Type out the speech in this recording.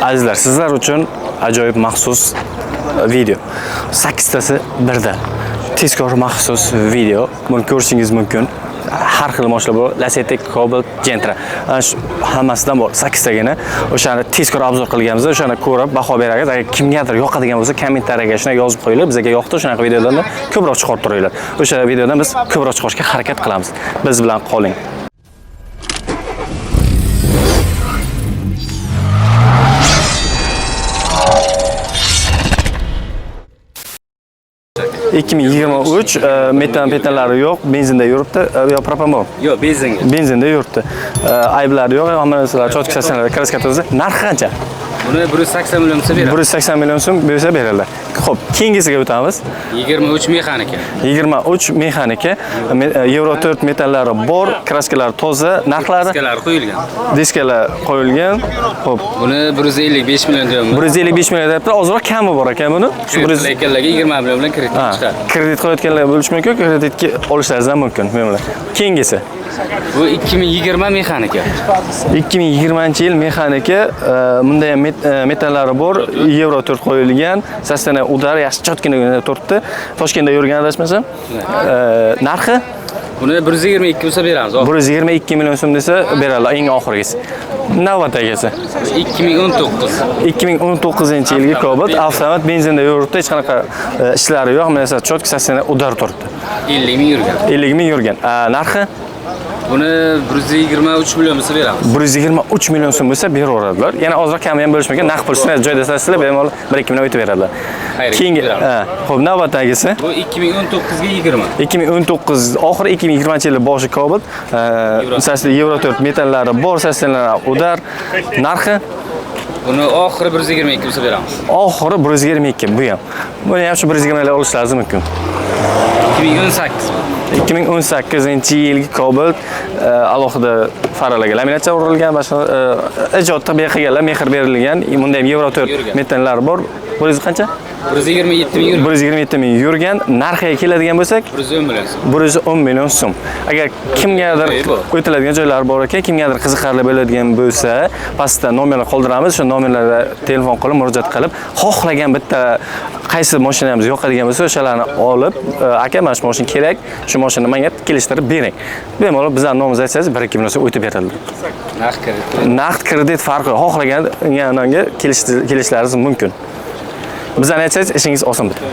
Azizlar, sizlar uchun ajoyib maxsus video. 8 tasi birda. Tezkor maxsus video. Buni ko'rishingiz mumkin. Har xil mashina bor. Lacetti, Cobalt, Gentra. Hammasidan bor 8 tagina. O'shani tezkor obzor qilganmiz. O'shani ko'rib baho berasiz. Agar kimgadir yoqadigan bo'lsa, kommentariyaga shuni yozib qo'yinglar. Bizga yoqdi, shunaqa videolarni ko'proq chiqarib turinglar. O'sha videodan biz ko'proq chiqarishga harakat qilamiz. Biz bilan qoling. metanlari yo'q, benzinda yuribdi. Yo propan bor? Yo'q, benzinda yuribdi. Ayblari yo'q, hamma narsalar cho'tki stansiyada kraska turibdi. Narxi qancha? Buni 180 million so'm beradi. 180 million so'm bersa beriladi. Xo'p, keyingisiga o'tamiz. 23 mexanika. 23 mexanika, Euro 4 metallari bor, kraskalari toza, narxlari Diskalar qo'yilgan. Diskalar qo'yilgan. Xo'p, Buni 155 million deyapman. 155 million deyapti. Ozroq kami bor ekan buni. Shu 100 20 million bilan kredit chiqadi. Kredit qilayotganlar bo'lishi mumkin, kreditga olishlaringiz ham mumkin. Menimlar. Keyingisi. Bu 2020 mexanika. 2020-yil mexanika, bunda ham metallari bor, Euro 4 qo'yilgan, sastana udar, yaxshi chotkina turibdi. Toshkentda yurgan adashmasam. Narxi Buni 122 bo'lsa beramiz. 122 million so'm desa beradilar, eng oxirgisi. Navbatdagisi 2019. 2019-yilgi Cobalt avtomat benzinda yuribdi, hech qanaqa ishlari yo'q, mana chotki sastana udar turibdi. 50 ming yurgan. 50 ming yurgan. Narxi Buni 123 million bo'lsa beramiz. 123 million so'm bo'lsa beraveradilar. Yana ozroq kam ham bo'lishi mumkin. Naqd pulni joyda tasdiqlab, bemalol 1-2 million o'tib beradilar. Keyingi, xo'p, navbatdagisi bu 2019 ga 20. 2019 oxiri 2020-yil boshi Cobalt, masalan, Euro 4 metallari bor, saslanlar udar. Narxi Buni oxiri 122 bo'lsa beramiz. Oxiri 122 bu ham. Buni ham shu 120 ga olishlaringiz mumkin. 2018-yilgi Cobalt, alohida faralarga laminatsiya urilgan, boshqa ijodda beqilganlar mehr berilgan. Bunda ham Euro 4 metallari bor. Bunisi qancha? 127 ming yurgan. 127 ming yurgan. Narxiga keladigan bo'lsak, 110 million so'm. 110 million so'm. Agar kimgadir o'tiladigan joylari bor ekan, kimgadir qiziqarli bo'ladigan bo'lsa, pastda nomerlar qoldiramiz. Shu nomerlarga telefon qilib, murojaat qilib, xohlagan bitta qaysi mashinamiz yoqadigan bo'lsa, o'shalarni olib, aka, mana shu mashina kerak, shu mashinani menga kelishtirib bering. Bemalol bizlar nomimizni aytsangiz, 1-2 million so'm o'tib beriladi. Naqd kredit farqi, xohlagan yonga kelishlaringiz mumkin. Bizdan aytsangiz, ishingiz oson bitadi.